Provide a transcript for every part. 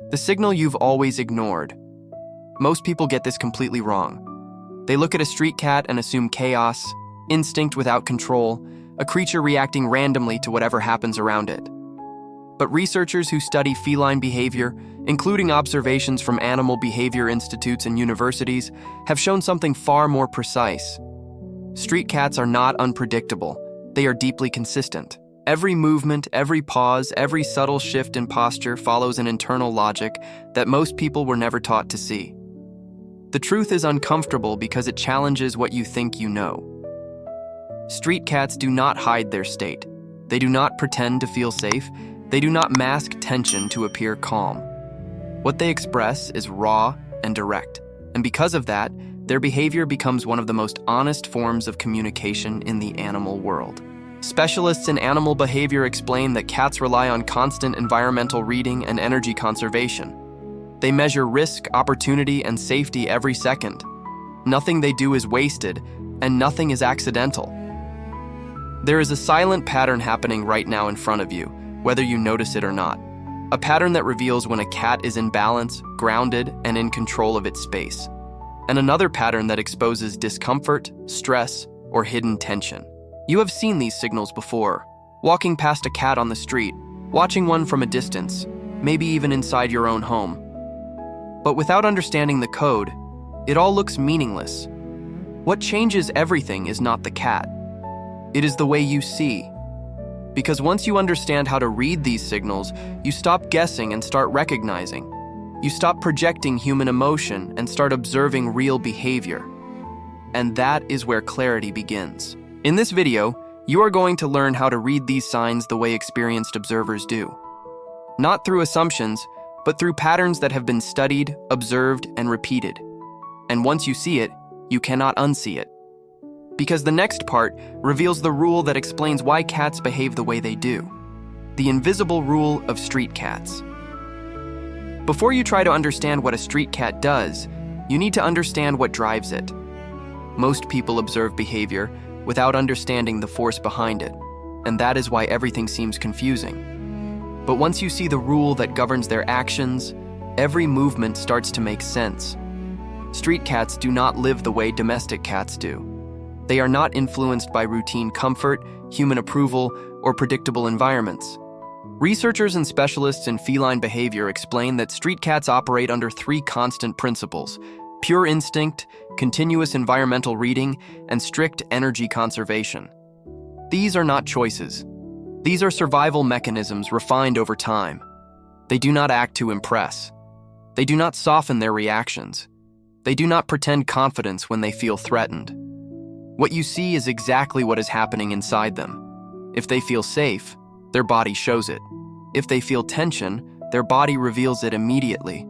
The signal you've always ignored. Most people get this completely wrong. They look at a street cat and assume chaos, instinct without control, a creature reacting randomly to whatever happens around it. But researchers who study feline behavior, including observations from animal behavior institutes and universities, have shown something far more precise. Street cats are not unpredictable. They are deeply consistent. Every movement, every pause, every subtle shift in posture follows an internal logic that most people were never taught to see. The truth is uncomfortable because it challenges what you think you know. Street cats do not hide their state. They do not pretend to feel safe. They do not mask tension to appear calm. What they express is raw and direct, and because of that, their behavior becomes one of the most honest forms of communication in the animal world. Specialists in animal behavior explain that cats rely on constant environmental reading and energy conservation. They measure risk, opportunity, and safety every second. Nothing they do is wasted, and nothing is accidental. There is a silent pattern happening right now in front of you, whether you notice it or not. A pattern that reveals when a cat is in balance, grounded, and in control of its space. And another pattern that exposes discomfort, stress, or hidden tension. You have seen these signals before, walking past a cat on the street, watching one from a distance, maybe even inside your own home. But without understanding the code, it all looks meaningless. What changes everything is not the cat. It is the way you see. Because once you understand how to read these signals, you stop guessing and start recognizing. You stop projecting human emotion and start observing real behavior. And that is where clarity begins. In this video, you are going to learn how to read these signs the way experienced observers do. Not through assumptions, but through patterns that have been studied, observed, and repeated. And once you see it, you cannot unsee it. Because the next part reveals the rule that explains why cats behave the way they do. The invisible rule of street cats. Before you try to understand what a street cat does, you need to understand what drives it. Most people observe behavior without understanding the force behind it, and that is why everything seems confusing. But once you see the rule that governs their actions, every movement starts to make sense. Street cats do not live the way domestic cats do. They are not influenced by routine comfort, human approval, or predictable environments. Researchers and specialists in feline behavior explain that street cats operate under three constant principles: pure instinct, continuous environmental reading, and strict energy conservation. These are not choices. These are survival mechanisms refined over time. They do not act to impress. They do not soften their reactions. They do not pretend confidence when they feel threatened. What you see is exactly what is happening inside them. If they feel safe, their body shows it. If they feel tension, their body reveals it immediately.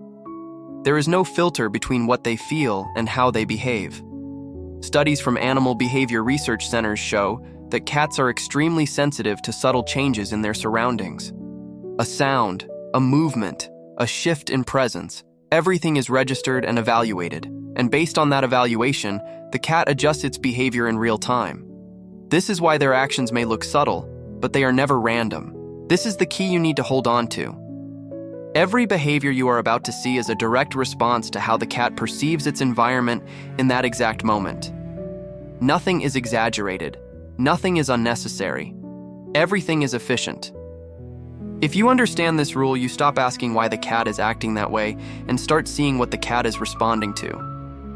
There is no filter between what they feel and how they behave. Studies from animal behavior research centers show that cats are extremely sensitive to subtle changes in their surroundings. A sound, a movement, a shift in presence, everything is registered and evaluated, and based on that evaluation, the cat adjusts its behavior in real time. This is why their actions may look subtle, but they are never random. This is the key you need to hold on to. Every behavior you are about to see is a direct response to how the cat perceives its environment in that exact moment. Nothing is exaggerated. Nothing is unnecessary. Everything is efficient. If you understand this rule, you stop asking why the cat is acting that way and start seeing what the cat is responding to.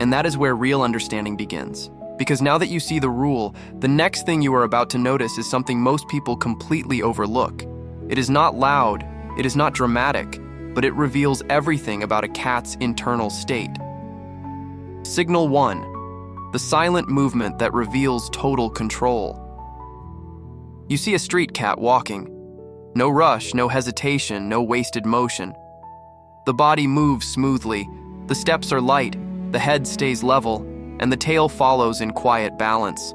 And that is where real understanding begins. Because now that you see the rule, the next thing you are about to notice is something most people completely overlook. It is not loud, it is not dramatic, but it reveals everything about a cat's internal state. Signal 1. The silent movement that reveals total control. You see a street cat walking. No rush, no hesitation, no wasted motion. The body moves smoothly, the steps are light, the head stays level, and the tail follows in quiet balance.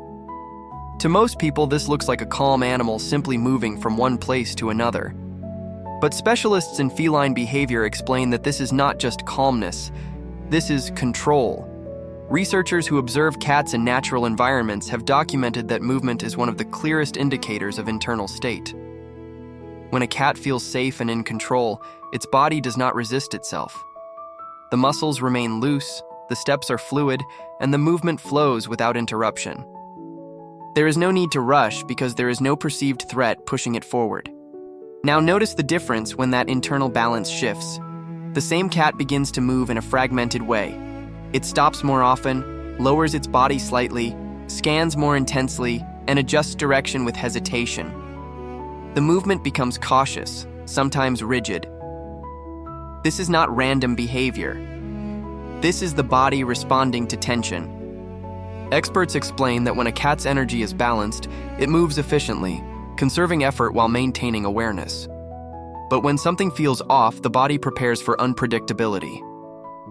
To most people, this looks like a calm animal simply moving from one place to another. But specialists in feline behavior explain that this is not just calmness, this is control. Researchers who observe cats in natural environments have documented that movement is one of the clearest indicators of internal state. When a cat feels safe and in control, its body does not resist itself. The muscles remain loose, the steps are fluid, and the movement flows without interruption. There is no need to rush because there is no perceived threat pushing it forward. Now notice the difference when that internal balance shifts. The same cat begins to move in a fragmented way. It stops more often, lowers its body slightly, scans more intensely, and adjusts direction with hesitation. The movement becomes cautious, sometimes rigid. This is not random behavior. This is the body responding to tension. Experts explain that when a cat's energy is balanced, it moves efficiently, conserving effort while maintaining awareness. But when something feels off, the body prepares for unpredictability.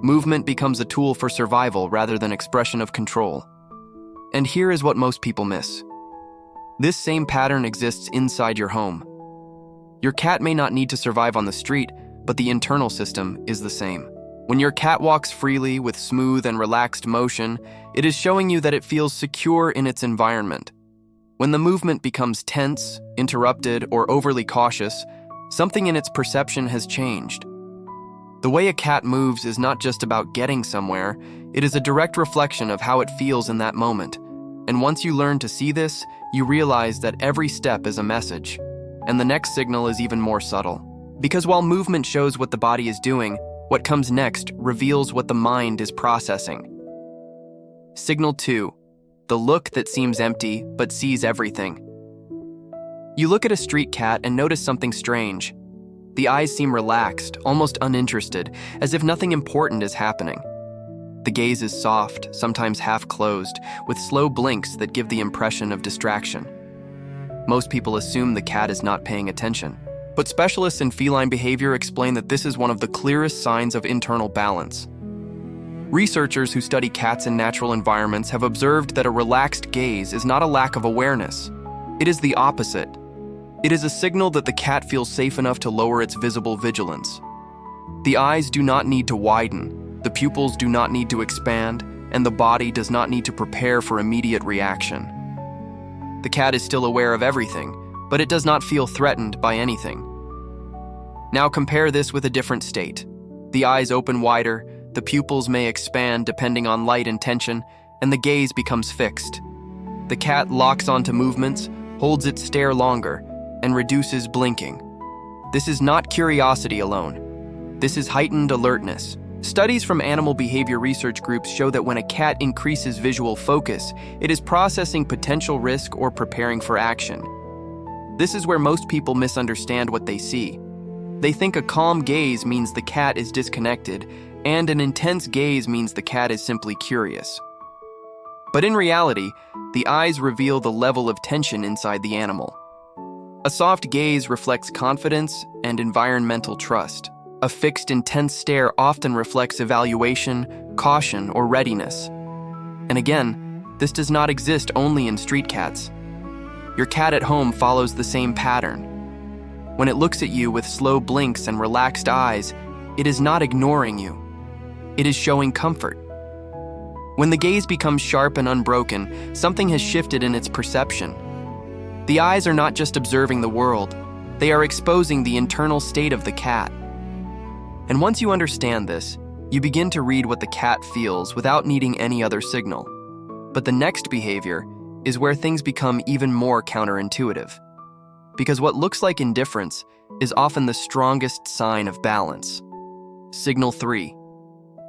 Movement becomes a tool for survival rather than expression of control. And here is what most people miss. This same pattern exists inside your home. Your cat may not need to survive on the street, but the internal system is the same. When your cat walks freely with smooth and relaxed motion, it is showing you that it feels secure in its environment. When the movement becomes tense, interrupted, or overly cautious, something in its perception has changed. The way a cat moves is not just about getting somewhere, it is a direct reflection of how it feels in that moment. And once you learn to see this, you realize that every step is a message, and the next signal is even more subtle. Because while movement shows what the body is doing, what comes next reveals what the mind is processing. Signal 2. The look that seems empty but sees everything. You look at a street cat and notice something strange. The eyes seem relaxed, almost uninterested, as if nothing important is happening. The gaze is soft, sometimes half-closed, with slow blinks that give the impression of distraction. Most people assume the cat is not paying attention, but specialists in feline behavior explain that this is one of the clearest signs of internal balance. Researchers who study cats in natural environments have observed that a relaxed gaze is not a lack of awareness. It is the opposite. It is a signal that the cat feels safe enough to lower its visible vigilance. The eyes do not need to widen, the pupils do not need to expand, and the body does not need to prepare for immediate reaction. The cat is still aware of everything, but it does not feel threatened by anything. Now compare this with a different state. The eyes open wider, the pupils may expand depending on light and tension, and the gaze becomes fixed. The cat locks onto movements, holds its stare longer, and reduces blinking. This is not curiosity alone. This is heightened alertness. Studies from animal behavior research groups show that when a cat increases visual focus, it is processing potential risk or preparing for action. This is where most people misunderstand what they see. They think a calm gaze means the cat is disconnected, and an intense gaze means the cat is simply curious. But in reality, the eyes reveal the level of tension inside the animal. A soft gaze reflects confidence and environmental trust. A fixed, intense stare often reflects evaluation, caution, or readiness. And again, this does not exist only in street cats. Your cat at home follows the same pattern. When it looks at you with slow blinks and relaxed eyes, it is not ignoring you. It is showing comfort. When the gaze becomes sharp and unbroken, something has shifted in its perception. The eyes are not just observing the world, they are exposing the internal state of the cat. And once you understand this, you begin to read what the cat feels without needing any other signal. But the next behavior is where things become even more counterintuitive. Because what looks like indifference is often the strongest sign of balance. Signal 3.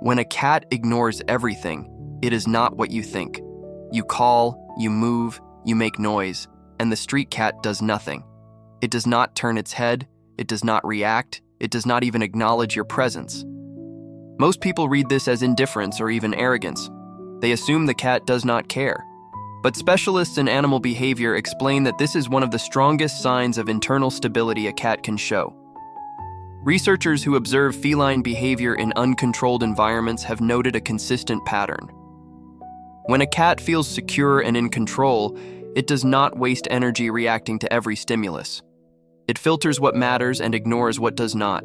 When a cat ignores everything, it is not what you think. You call, you move, you make noise, and the street cat does nothing. It does not turn its head, it does not react, it does not even acknowledge your presence. Most people read this as indifference or even arrogance. They assume the cat does not care. But specialists in animal behavior explain that this is one of the strongest signs of internal stability a cat can show. Researchers who observe feline behavior in uncontrolled environments have noted a consistent pattern. When a cat feels secure and in control, it does not waste energy reacting to every stimulus. It filters what matters and ignores what does not.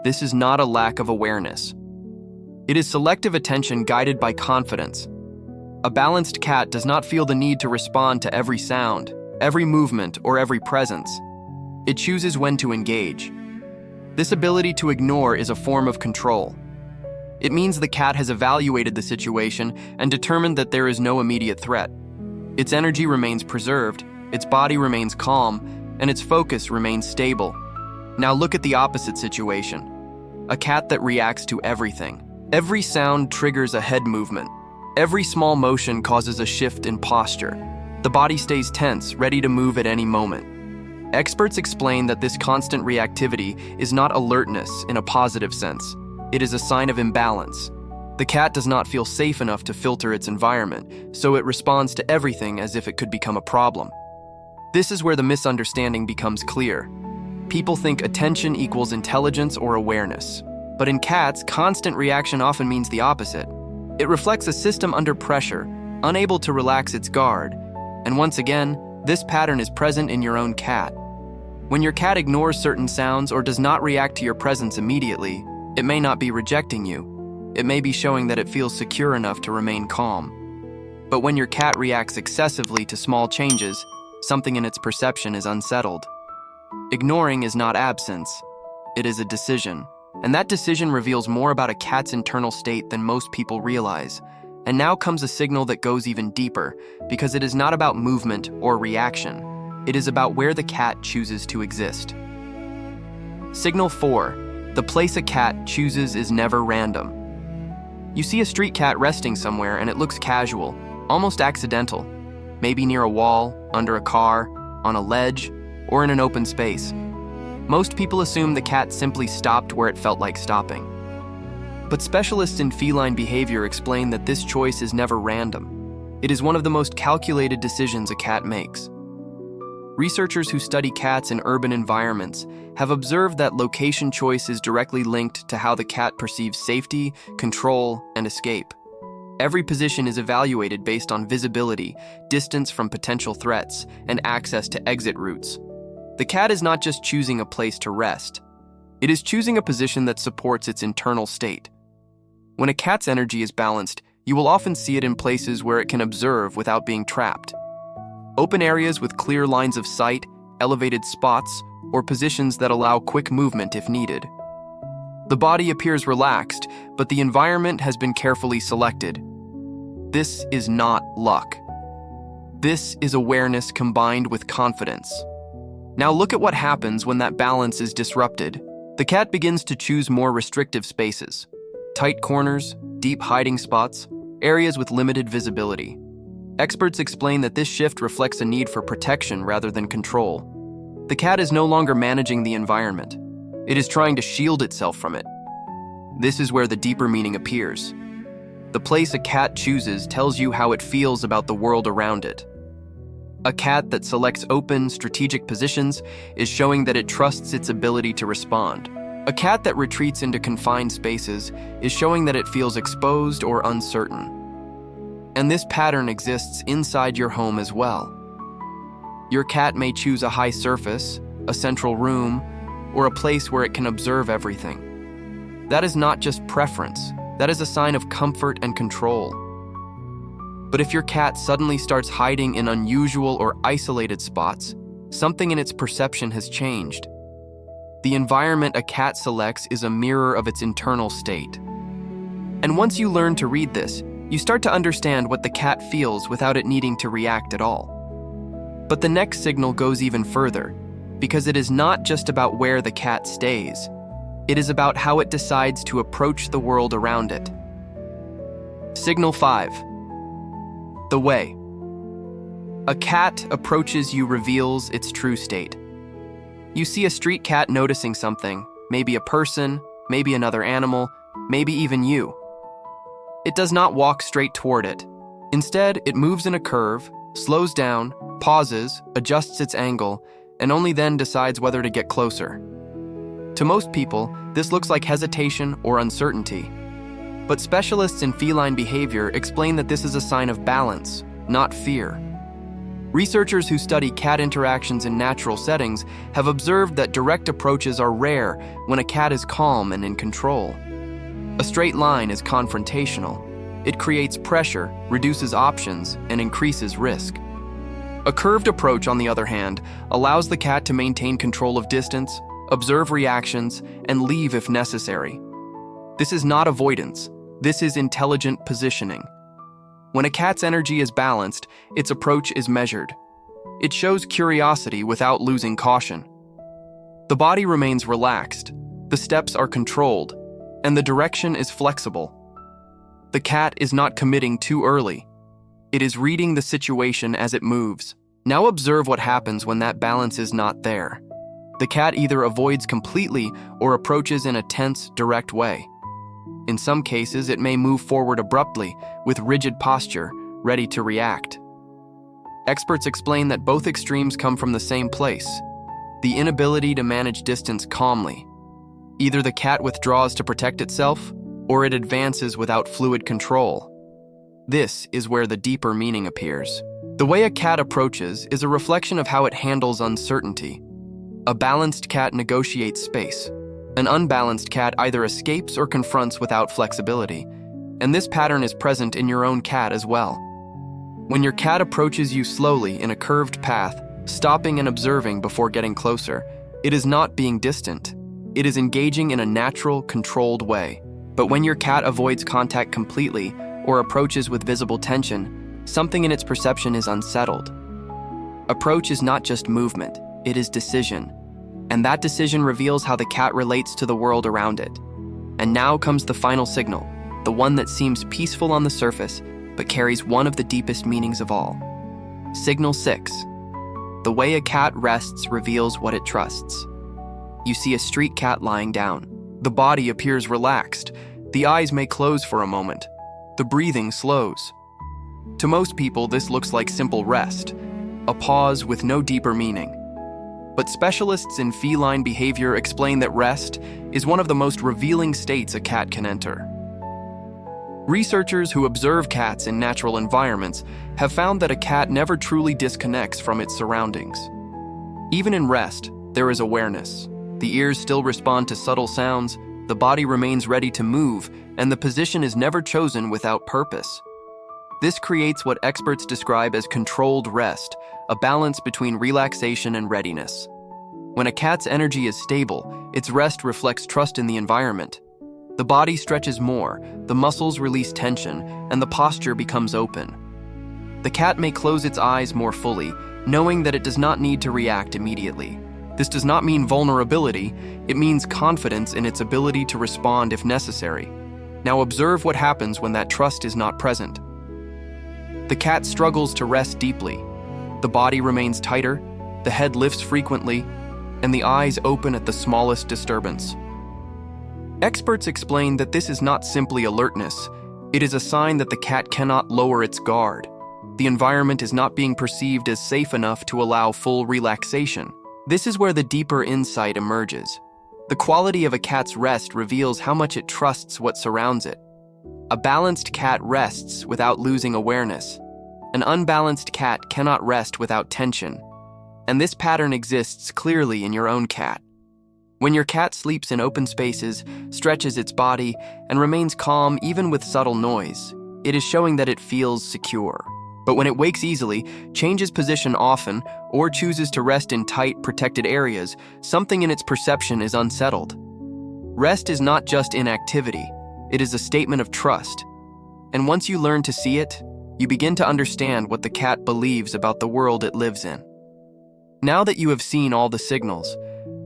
This is not a lack of awareness. It is selective attention guided by confidence. A balanced cat does not feel the need to respond to every sound, every movement, or every presence. It chooses when to engage. This ability to ignore is a form of control. It means the cat has evaluated the situation and determined that there is no immediate threat. Its energy remains preserved, its body remains calm, and its focus remains stable. Now look at the opposite situation. A cat that reacts to everything. Every sound triggers a head movement. Every small motion causes a shift in posture. The body stays tense, ready to move at any moment. Experts explain that this constant reactivity is not alertness in a positive sense. It is a sign of imbalance. The cat does not feel safe enough to filter its environment, so it responds to everything as if it could become a problem. This is where the misunderstanding becomes clear. People think attention equals intelligence or awareness. But in cats, constant reaction often means the opposite. It reflects a system under pressure, unable to relax its guard. And once again, this pattern is present in your own cat. When your cat ignores certain sounds or does not react to your presence immediately, it may not be rejecting you. It may be showing that it feels secure enough to remain calm. But when your cat reacts excessively to small changes, something in its perception is unsettled. Ignoring is not absence. It is a decision. And that decision reveals more about a cat's internal state than most people realize. And now comes a signal that goes even deeper, because it is not about movement or reaction. It is about where the cat chooses to exist. Signal 4. The place a cat chooses is never random. You see a street cat resting somewhere and it looks casual, almost accidental. Maybe near a wall, under a car, on a ledge, or in an open space. Most people assume the cat simply stopped where it felt like stopping. But specialists in feline behavior explain that this choice is never random. It is one of the most calculated decisions a cat makes. Researchers who study cats in urban environments have observed that location choice is directly linked to how the cat perceives safety, control, and escape. Every position is evaluated based on visibility, distance from potential threats, and access to exit routes. The cat is not just choosing a place to rest. It is choosing a position that supports its internal state. When a cat's energy is balanced, you will often see it in places where it can observe without being trapped. Open areas with clear lines of sight, elevated spots, or positions that allow quick movement if needed. The body appears relaxed, but the environment has been carefully selected. This is not luck. This is awareness combined with confidence. Now look at what happens when that balance is disrupted. The cat begins to choose more restrictive spaces, tight corners, deep hiding spots, areas with limited visibility. Experts explain that this shift reflects a need for protection rather than control. The cat is no longer managing the environment. It is trying to shield itself from it. This is where the deeper meaning appears. The place a cat chooses tells you how it feels about the world around it. A cat that selects open, strategic positions is showing that it trusts its ability to respond. A cat that retreats into confined spaces is showing that it feels exposed or uncertain. And this pattern exists inside your home as well. Your cat may choose a high surface, a central room, or a place where it can observe everything. That is not just preference, that is a sign of comfort and control. But if your cat suddenly starts hiding in unusual or isolated spots, something in its perception has changed. The environment a cat selects is a mirror of its internal state. And once you learn to read this, you start to understand what the cat feels without it needing to react at all. But the next signal goes even further, because it is not just about where the cat stays. It is about how it decides to approach the world around it. Signal 5. The way. A cat approaches you reveals its true state. You see a street cat noticing something, maybe a person, maybe another animal, maybe even you. It does not walk straight toward it. Instead, it moves in a curve, slows down, pauses, adjusts its angle, and only then decides whether to get closer. To most people, this looks like hesitation or uncertainty. But specialists in feline behavior explain that this is a sign of balance, not fear. Researchers who study cat interactions in natural settings have observed that direct approaches are rare when a cat is calm and in control. A straight line is confrontational. It creates pressure, reduces options, and increases risk. A curved approach, on the other hand, allows the cat to maintain control of distance, observe reactions, and leave if necessary. This is not avoidance. This is intelligent positioning. When a cat's energy is balanced, its approach is measured. It shows curiosity without losing caution. The body remains relaxed, the steps are controlled, and the direction is flexible. The cat is not committing too early. It is reading the situation as it moves. Now observe what happens when that balance is not there. The cat either avoids completely or approaches in a tense, direct way. In some cases, it may move forward abruptly, with rigid posture, ready to react. Experts explain that both extremes come from the same place: the inability to manage distance calmly. Either the cat withdraws to protect itself, or it advances without fluid control. This is where the deeper meaning appears. The way a cat approaches is a reflection of how it handles uncertainty. A balanced cat negotiates space. An unbalanced cat either escapes or confronts without flexibility, and this pattern is present in your own cat as well. When your cat approaches you slowly in a curved path, stopping and observing before getting closer, it is not being distant. It is engaging in a natural, controlled way. But when your cat avoids contact completely or approaches with visible tension, something in its perception is unsettled. Approach is not just movement, it is decision. And that decision reveals how the cat relates to the world around it. And now comes the final signal, the one that seems peaceful on the surface, but carries one of the deepest meanings of all. Signal 6. The way a cat rests reveals what it trusts. You see a street cat lying down. The body appears relaxed. The eyes may close for a moment. The breathing slows. To most people, this looks like simple rest, a pause with no deeper meaning. But specialists in feline behavior explain that rest is one of the most revealing states a cat can enter. Researchers who observe cats in natural environments have found that a cat never truly disconnects from its surroundings. Even in rest, there is awareness. The ears still respond to subtle sounds, the body remains ready to move, and the position is never chosen without purpose. This creates what experts describe as controlled rest, a balance between relaxation and readiness. When a cat's energy is stable, its rest reflects trust in the environment. The body stretches more, the muscles release tension, and the posture becomes open. The cat may close its eyes more fully, knowing that it does not need to react immediately. This does not mean vulnerability, it means confidence in its ability to respond if necessary. Now observe what happens when that trust is not present. The cat struggles to rest deeply. The body remains tighter, the head lifts frequently, and the eyes open at the smallest disturbance. Experts explain that this is not simply alertness, it is a sign that the cat cannot lower its guard. The environment is not being perceived as safe enough to allow full relaxation. This is where the deeper insight emerges. The quality of a cat's rest reveals how much it trusts what surrounds it. A balanced cat rests without losing awareness. An unbalanced cat cannot rest without tension. And this pattern exists clearly in your own cat. When your cat sleeps in open spaces, stretches its body, and remains calm even with subtle noise, it is showing that it feels secure. But when it wakes easily, changes position often, or chooses to rest in tight, protected areas, something in its perception is unsettled. Rest is not just inactivity, it is a statement of trust. And once you learn to see it, you begin to understand what the cat believes about the world it lives in. Now that you have seen all the signals,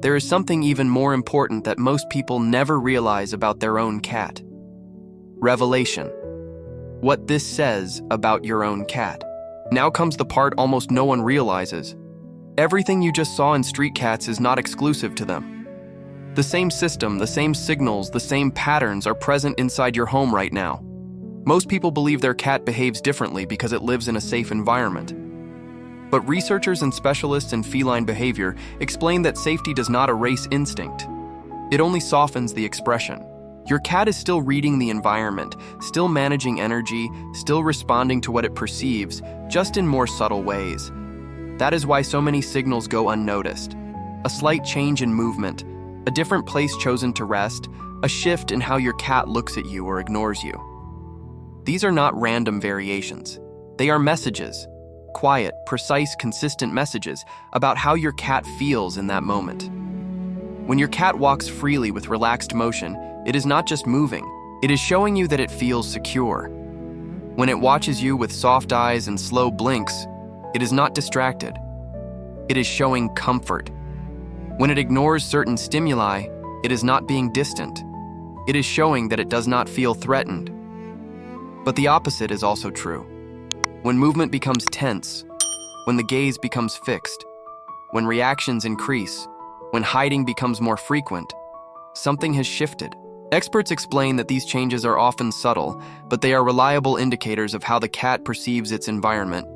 there is something even more important that most people never realize about their own cat. Revelation. What this says about your own cat. Now comes the part almost no one realizes. Everything you just saw in street cats is not exclusive to them. The same system, the same signals, the same patterns are present inside your home right now. Most people believe their cat behaves differently because it lives in a safe environment. But researchers and specialists in feline behavior explain that safety does not erase instinct. It only softens the expression. Your cat is still reading the environment, still managing energy, still responding to what it perceives, just in more subtle ways. That is why so many signals go unnoticed. A slight change in movement, a different place chosen to rest, a shift in how your cat looks at you or ignores you. These are not random variations. They are messages. Quiet, precise, consistent messages about how your cat feels in that moment. When your cat walks freely with relaxed motion, it is not just moving, it is showing you that it feels secure. When it watches you with soft eyes and slow blinks, it is not distracted. It is showing comfort. When it ignores certain stimuli, it is not being distant. It is showing that it does not feel threatened. But the opposite is also true. When movement becomes tense, when the gaze becomes fixed, when reactions increase, when hiding becomes more frequent, something has shifted. Experts explain that these changes are often subtle, but they are reliable indicators of how the cat perceives its environment.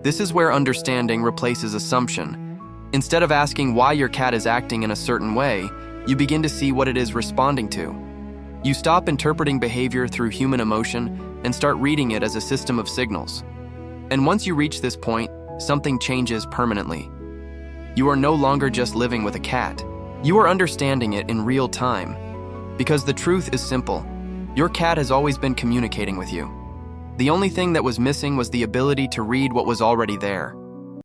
This is where understanding replaces assumption. Instead of asking why your cat is acting in a certain way, you begin to see what it is responding to. You stop interpreting behavior through human emotion and start reading it as a system of signals. And once you reach this point, something changes permanently. You are no longer just living with a cat. You are understanding it in real time. Because the truth is simple. Your cat has always been communicating with you. The only thing that was missing was the ability to read what was already there.